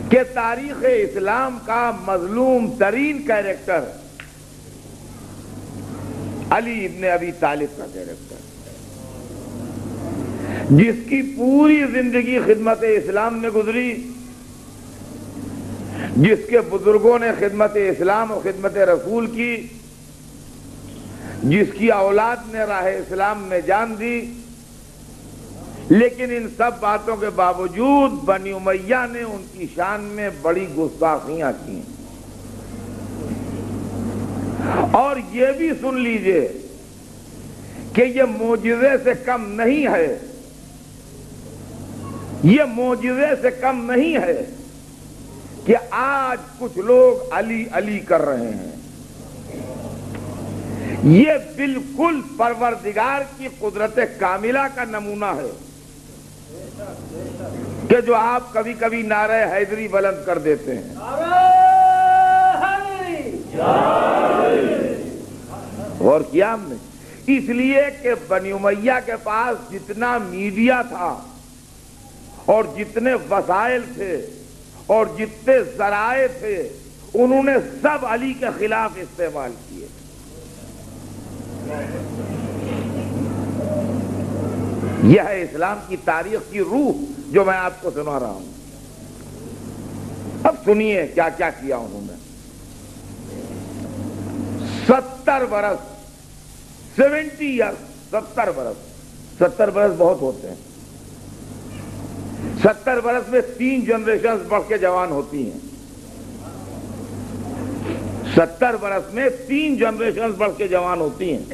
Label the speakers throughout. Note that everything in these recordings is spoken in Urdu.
Speaker 1: کہ تاریخ اسلام کا مظلوم ترین کیریکٹر علی ابن ابی طالب کا کیریکٹر، جس کی پوری زندگی خدمت اسلام میں گزری، جس کے بزرگوں نے خدمت اسلام اور خدمت رسول کی، جس کی اولاد نے راہ اسلام میں جان دی، لیکن ان سب باتوں کے باوجود بنی امیہ نے ان کی شان میں بڑی گستاخیاں کی۔ اور یہ بھی سن لیجئے کہ یہ معجزے سے کم نہیں ہے، یہ معجزے سے کم نہیں ہے کہ آج کچھ لوگ علی علی کر رہے ہیں۔ یہ بالکل پروردگار کی قدرت کاملہ کا نمونہ ہے کہ جو آپ کبھی کبھی نعرہ حیدری بلند کر دیتے ہیں۔ غور کیا ہم نے؟ اس لیے کہ بنی امیہ کے پاس جتنا میڈیا تھا اور جتنے وسائل تھے اور جتنے ذرائع تھے، انہوں نے سب علی کے خلاف استعمال کیے۔ یہ ہے اسلام کی تاریخ کی روح جو میں آپ کو سنا رہا ہوں۔ اب سنیے کیا کیا کیا انہوں نے۔ 70 برس 70 ایئرس 70 برس 70 برس بہت ہوتے ہیں۔ 70 برس میں 3 جنریشنز بڑھ کے جوان ہوتی ہیں۔ 70 برس میں 3 جنریشنز بڑھ کے جوان ہوتی ہیں۔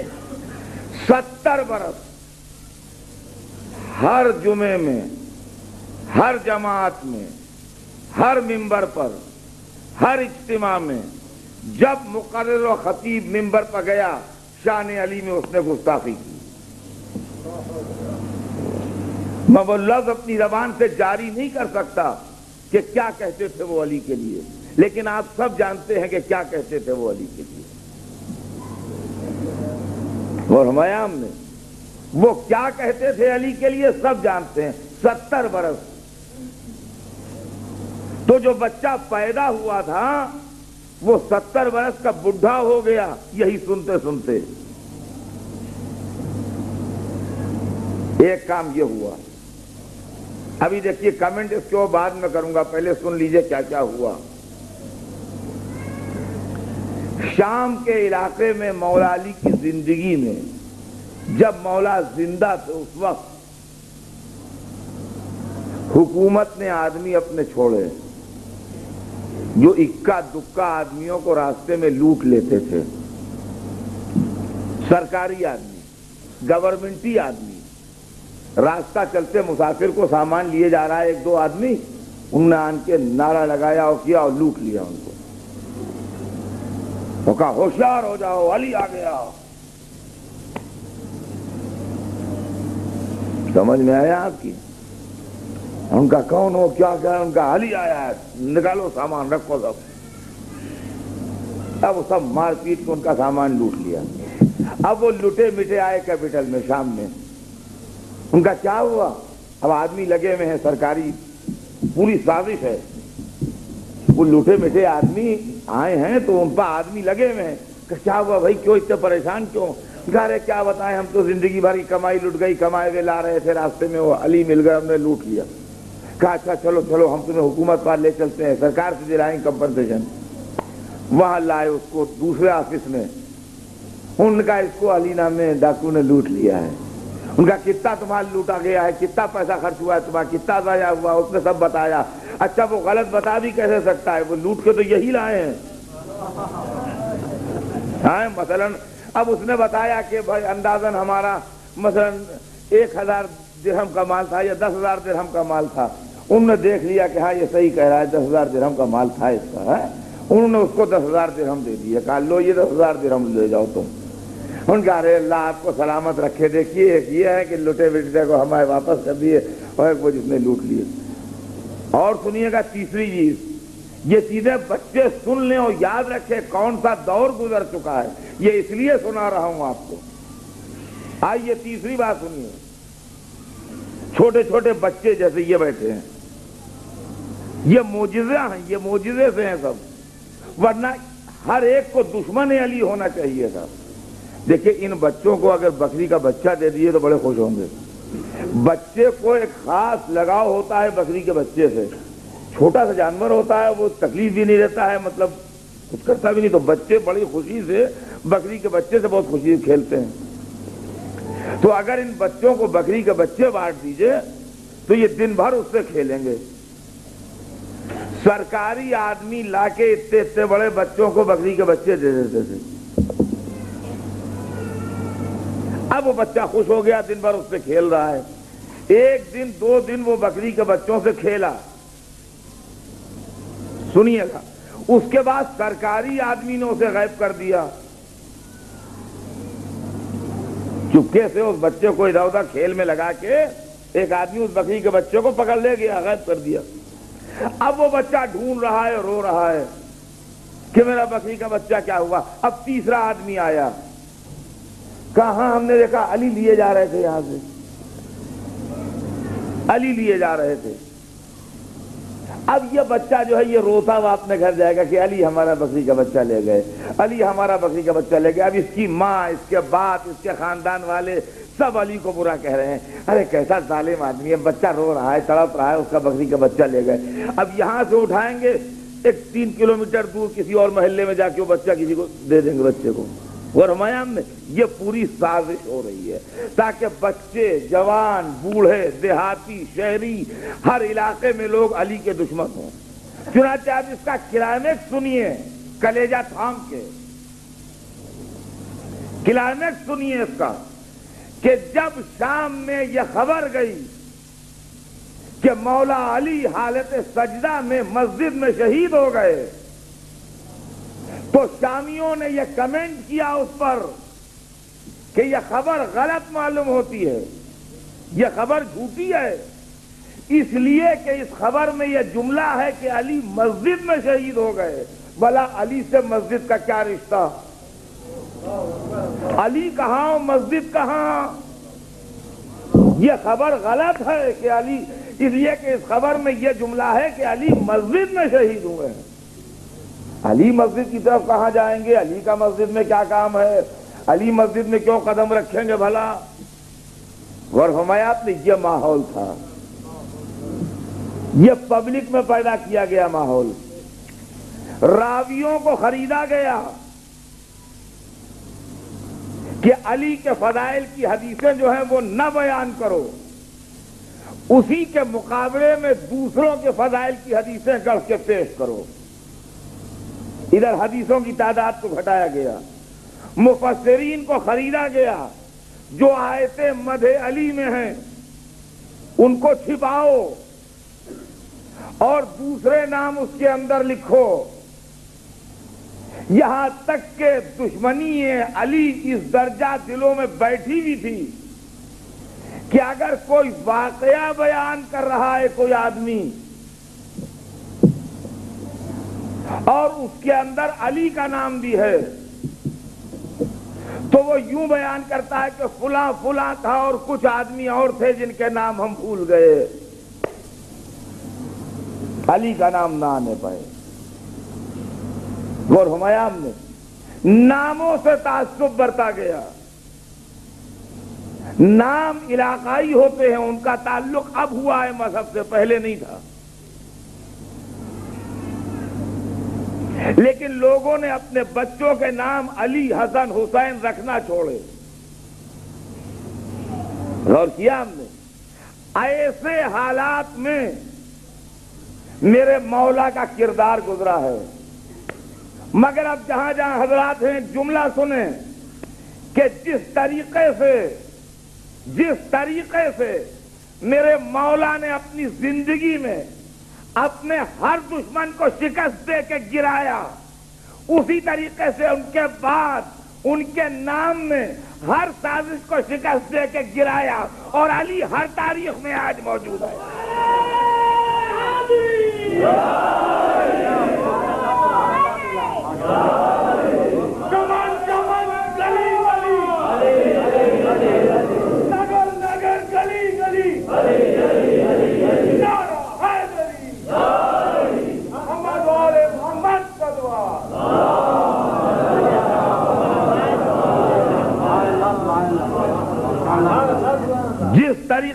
Speaker 1: 70 برس ہر جمعے میں، ہر جماعت میں، ہر ممبر پر، ہر اجتماع میں جب مقرر و خطیب ممبر پر گیا، شان علی میں اس نے گستاخی کی۔ میں وہ لفظ اپنی زبان سے جاری نہیں کر سکتا کہ کیا کہتے تھے وہ علی کے لیے، لیکن آپ سب جانتے ہیں کہ کیا کہتے تھے وہ علی کے لیے۔ اور ہمایام نے وہ کیا کہتے تھے علی کے لیے سب جانتے ہیں۔ 70 برس تو جو بچہ پیدا ہوا تھا وہ 70 برس کا بڈھا ہو گیا یہی سنتے سنتے۔ ایک کام یہ ہوا، ابھی دیکھیے کمنٹ اس کو بعد میں کروں گا، پہلے سن لیجئے کیا کیا ہوا۔ شام کے علاقے میں مولا علی کی زندگی میں جب مولا زندہ تھے اس وقت حکومت نے آدمی اپنے چھوڑے جو اکا دکا آدمیوں کو راستے میں لوٹ لیتے تھے۔ سرکاری آدمی، گورنمنٹی آدمی، راستہ چلتے مسافر کو سامان لیے جا رہا ہے 1-2 آدمی، انہوں نے آن کے نعرہ لگایا اور کیا اور لوٹ لیا ان کو۔ تو کہا ہوشیار ہو جاؤ علی آ گیا۔ سمجھ میں آیا آپ کی؟ ان کا کون ہو کیا کیا، ان کا علی آیا ہے، نکالو سامان رکھو سب۔ اب وہ سب مار پیٹ کے ان کا سامان لوٹ لیا۔ اب وہ لٹے مٹے آئے کیپٹل میں شام میں، ان کا کیا ہوا؟ اب آدمی لگے ہوئے ہیں، سرکاری پوری سازش ہے، وہ لٹے مٹے آدمی آئے ہیں تو ان پر آدمی لگے ہوئے ہیں کہ کیا ہوا بھائی، کیوں اتنے پریشان کیوں؟ کہہ رہے کیا بتائیں، ہم تو زندگی بھر کی کمائی لٹ گئی، کمائے ہوئے لا رہے تھے، راستے میں وہ علی مل گئے، ہم نے لوٹ لیا۔ کہا اچھا چلو چلو ہم تمہیں حکومت پر لے چلتے ہیں، سرکار سے دلائیں کمپنسیشن۔ وہاں لائے اس کو دوسرے آفس میں، ان کا اس کو علی نام میں ڈاکو نے لوٹ لیا ہے۔ ان کا کتنا تمہارا لوٹا گیا ہے، کتنا پیسہ خرچ ہوا ہے تمہارا، کتنا ضائع ہوا، اس نے سب بتایا۔ اچھا وہ غلط بتا بھی کیسے سکتا ہے، وہ لوٹ کے تو یہی لائے ہیں۔ ہاں مثلا اب اس نے بتایا کہ بھائی اندازاً ہمارا مثلا 1000 درہم کا مال تھا یا 10,000 درہم کا مال تھا۔ انہوں نے دیکھ لیا کہ ہاں یہ صحیح کہہ رہا ہے، 10,000 درہم کا مال تھا اس کا۔ انہوں نے اس کو 10,000 درہم دے دیے، کہا لو یہ 10,000 درہم لے جاؤ تم۔ ان کا ارے اللہ آپ کو سلامت رکھے، دیکھیے ایک یہ ہے کہ لٹے بٹے کو ہمارے واپس کر دیے اور ایک وہ جس نے لوٹ لیے۔ اور سنیے گا تیسری چیز، یہ چیزیں بچے سن لیں اور یاد رکھیں کون سا دور گزر چکا ہے، یہ اس لیے سنا رہا ہوں آپ کو۔ آئیے تیسری بات سنیے، چھوٹے چھوٹے بچے جیسے یہ بیٹھے ہیں، یہ معجزے ہیں، یہ معجزے سے ہیں سب، ورنہ ہر ایک کو دشمن علی ہونا چاہیے تھا۔ دیکھیں ان بچوں کو اگر بکری کا بچہ دے دیے تو بڑے خوش ہوں گے۔ بچے کو ایک خاص لگاؤ ہوتا ہے بکری کے بچے سے، چھوٹا سا جانور ہوتا ہے، وہ تکلیف بھی نہیں دیتا ہے، مطلب کچھ کرتا بھی نہیں، تو بچے بڑی خوشی سے بکری کے بچے سے بہت خوشی سے کھیلتے ہیں۔ تو اگر ان بچوں کو بکری کے بچے بانٹ دیجئے تو یہ دن بھر اس سے کھیلیں گے۔ سرکاری آدمی لا کے اتنے بڑے بچوں کو بکری کے بچے دے دیتے تھے۔ اب وہ بچہ خوش ہو گیا، دن بھر اس سے کھیل رہا ہے۔ ایک دن دو دن وہ بکری کے بچوں سے کھیلا، سنیے گا، اس کے بعد سرکاری آدمی نے اسے غائب کر دیا۔ چپکے سے اس بچے کو ادھر ادھر کھیل میں لگا کے ایک آدمی اس بکری کے بچے کو پکڑ لے گیا، غائب کر دیا۔ اب وہ بچہ ڈھونڈ رہا ہے، رو رہا ہے کہ میرا بکری کا بچہ کیا ہوا۔ اب تیسرا آدمی آیا، کہاں ہم نے دیکھا علی لیے جا رہے تھے، یہاں سے علی لیے جا رہے تھے۔ اب یہ بچہ جو ہے یہ روتا ہوا اپنے گھر جائے گا کہ علی ہمارا بکری کا بچہ لے گئے، علی ہمارا بکری کا بچہ لے گئے۔ اب اس کی ماں، اس کے باپ، اس کے خاندان والے سب علی کو برا کہہ رہے ہیں، ارے کیسا ظالم آدمی ہے، بچہ رو رہا ہے، تڑپ رہا ہے، اس کا بکری کا بچہ لے گئے۔ اب یہاں سے اٹھائیں گے، ایک 3 کلومیٹر دور کسی اور محلے میں جا کے وہ بچہ کسی کو دے دیں گے بچے کو۔ فرمایا ہم نے یہ پوری سازش ہو رہی ہے تاکہ بچے، جوان، بوڑھے، دیہاتی، شہری، ہر علاقے میں لوگ علی کے دشمن ہوں۔ چنانچہ آپ اس کا کلائمیکس سنیے، کلیجہ تھام کے کلائمیکس سنیے اس کا، کہ جب شام میں یہ خبر گئی کہ مولا علی حالت سجدہ میں مسجد میں شہید ہو گئے تو شامیوں نے یہ کمنٹ کیا اس پر کہ یہ خبر غلط معلوم ہوتی ہے، یہ خبر جھوٹی ہے، اس لیے کہ اس خبر میں یہ جملہ ہے کہ علی مسجد میں شہید ہو گئے۔ بھلا علی سے مسجد کا کیا رشتہ؟ علی کہاں مسجد کہاں؟ یہ خبر غلط ہے کہ علی، اس لیے کہ اس خبر میں یہ جملہ ہے کہ علی مسجد میں شہید ہوئے ہیں۔ علی مسجد کی طرف کہاں جائیں گے؟ علی کا مسجد میں کیا کام ہے؟ علی مسجد میں کیوں قدم رکھیں گے بھلا؟ غور فرمایا آپ نے، یہ ماحول تھا، یہ پبلک میں پیدا کیا گیا ماحول۔ راویوں کو خریدا گیا کہ علی کے فضائل کی حدیثیں جو ہیں وہ نہ بیان کرو، اسی کے مقابلے میں دوسروں کے فضائل کی حدیثیں گڑھ کے پیش کرو۔ ادھر حدیثوں کی تعداد کو گھٹایا گیا، مفسرین کو خریدا گیا، جو آیتیں مدح علی میں ہیں ان کو چھپاؤ اور دوسرے نام اس کے اندر لکھو۔ یہاں تک کہ دشمنی علی اس درجہ دلوں میں بیٹھی بھی تھی کہ اگر کوئی واقعہ بیان کر رہا ہے کوئی آدمی اور اس کے اندر علی کا نام بھی ہے تو وہ یوں بیان کرتا ہے کہ فلاں فلاں تھا اور کچھ آدمی اور تھے جن کے نام ہم بھول گئے، علی کا نام نہ آنے پائے۔ غور ہمایام نے ناموں سے تعصب برتا گیا، نام علاقائی ہوتے ہیں، ان کا تعلق اب ہوا ہے مذہب سے، پہلے نہیں تھا۔ لیکن لوگوں نے اپنے بچوں کے نام علی، حسن، حسین رکھنا چھوڑے۔ غور کیا ہم نے، ایسے حالات میں میرے مولا کا کردار گزرا ہے۔ مگر اب جہاں جہاں حضرات ہیں جملہ سنیں کہ جس طریقے سے میرے مولا نے اپنی زندگی میں اپنے ہر دشمن کو شکست دے کے گرایا، اسی طریقے سے ان کے بعد ان کے نام میں ہر سازش کو شکست دے کے گرایا، اور علی ہر تاریخ میں آج موجود ہے۔
Speaker 2: نگر نگر، گلی گلی،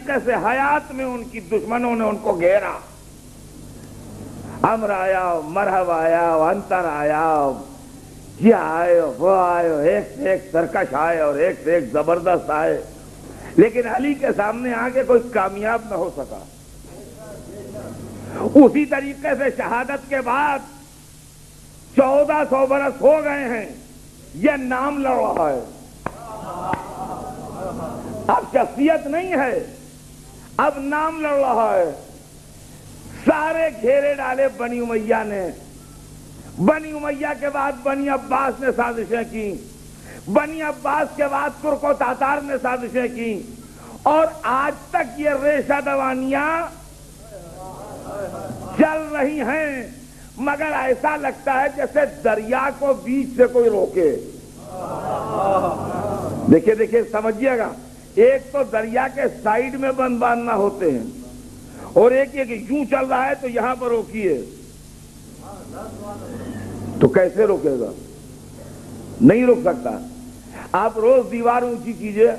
Speaker 1: طریقے سے حیات میں ان کی دشمنوں نے ان کو گھیرا. امر آیا, مرحب آیا, انتر آیا, یہ آئے وہ آئے, ایک سے ایک سرکش آئے اور ایک سے ایک زبردست آئے, لیکن علی کے سامنے آ کے کوئی کامیاب نہ ہو سکا. اسی طریقے سے شہادت کے بعد 1400 برس ہو گئے ہیں, یہ نام لڑ رہا ہے. اب شخصیت نہیں ہے, اب نام لڑ رہا ہے. سارے گھیرے ڈالے بنی امیہ نے. بنی امیہ کے بعد بنی عباس نے سازشیں کی, بنی عباس کے بعد ترک و تاتار نے سازشیں کی, اور آج تک یہ ریشہ دوانیاں چل رہی ہیں. مگر ایسا لگتا ہے جیسے دریا کو بیچ سے کوئی روکے. دیکھیے دیکھیے سمجھیے گا, ایک تو دریا کے سائیڈ میں بند باندھنا ہوتے ہیں, اور ایک یہ کہ یوں چل رہا ہے تو یہاں پر روکیے, تو کیسے روکے گا؟ نہیں روک سکتا. آپ روز دیوار اونچی کیجئے,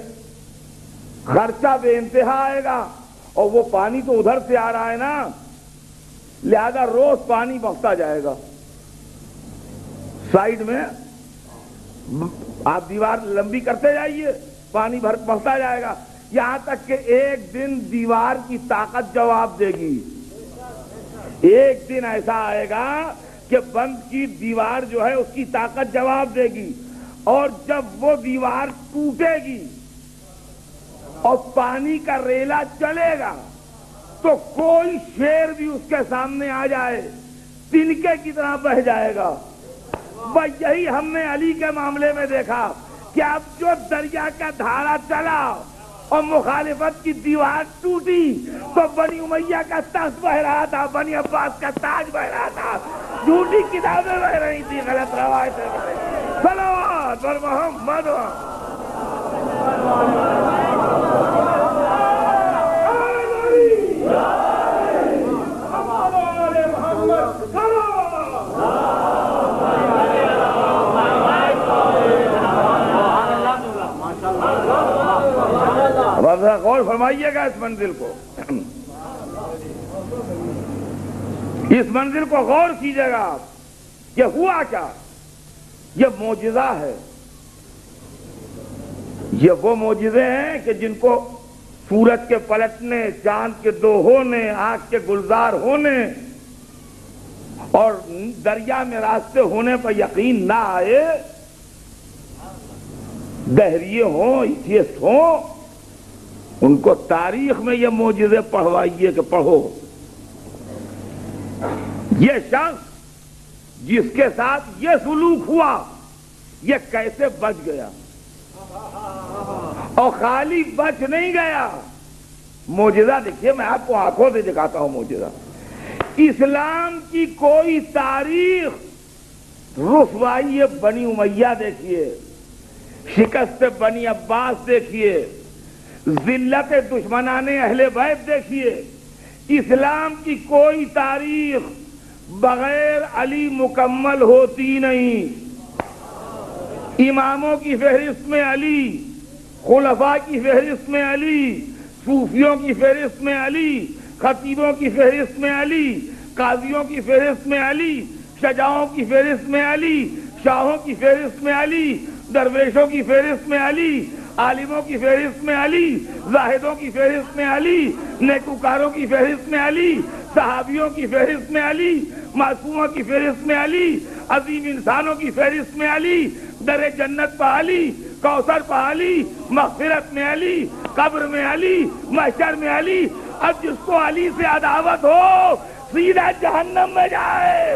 Speaker 1: خرچہ بے انتہا آئے گا, اور وہ پانی تو ادھر سے آ رہا ہے نا, لہذا روز پانی بہتا جائے گا. سائیڈ میں آپ دیوار لمبی کرتے جائیے, پانی بہتا جائے گا, یہاں تک کہ ایک دن دیوار کی طاقت جواب دے گی. ایک دن ایسا آئے گا کہ بند کی دیوار جو ہے اس کی طاقت جواب دے گی, اور جب وہ دیوار ٹوٹے گی اور پانی کا ریلا چلے گا تو کوئی شیر بھی اس کے سامنے آ جائے تنکے کی طرح بہہ جائے گا. بس یہی ہم نے علی کے معاملے میں دیکھا کہ اب جو دریا کا دھارا چلا اور مخالفت کی دیوار ٹوٹی تو بنی امیہ کا تخت بہ رہا تھا, بنی عباس کا تاج بہ رہا تھا, جھوٹی کتابیں بہ رہی تھی, غلط روایتیں بہ رہی تھی. صلوات بر محمد. غور فرمائیے گا اس منزل کو, اس منزل کو غور کیجیے گا کہ ہوا کیا. یہ معجزہ ہے, یہ وہ معجزے ہیں کہ جن کو سورج کے پلٹنے, چاند کے دو ہونے, آگ کے گلزار ہونے اور دریا میں راستے ہونے پر یقین نہ آئے. دہریے ہوں, ایتھیسٹ ہوں, ان کو تاریخ میں یہ معجزے پڑھوائیے کہ پڑھو. یہ شخص جس کے ساتھ یہ سلوک ہوا یہ کیسے بچ گیا, اور خالی بچ نہیں گیا. معجزہ دیکھیے, میں آپ کو آنکھوں سے دکھاتا ہوں معجزہ. اسلام کی کوئی تاریخ, رسوائی بنی امیہ دیکھیے, شکست بنی عباس دیکھیے, ذلت دشمنان اہل بیت دیکھیے. اسلام کی کوئی تاریخ بغیر علی مکمل ہوتی نہیں. اماموں کی فہرست میں علی, خلفاء کی فہرست میں علی, صوفیوں کی فہرست میں علی, خطیبوں کی فہرست میں علی, قاضیوں کی فہرست میں علی, شجاعوں کی فہرست میں علی, شاہوں کی فہرست میں علی, درویشوں کی فہرست میں علی, عالموں کی فہرست میں علی, زاہدوں کی فہرست میں علی, نیکوکاروں کی فہرست میں علی, صحابیوں کی فہرست میں علی, معصوموں کی فہرست میں علی, عظیم انسانوں کی فہرست میں علی, در جنت پہ علی, کوثر پہ علی, مغفرت میں علی, قبر میں علی, محشر میں علی. اب جس کو علی سے عداوت ہو سیدھا جہنم میں جائے.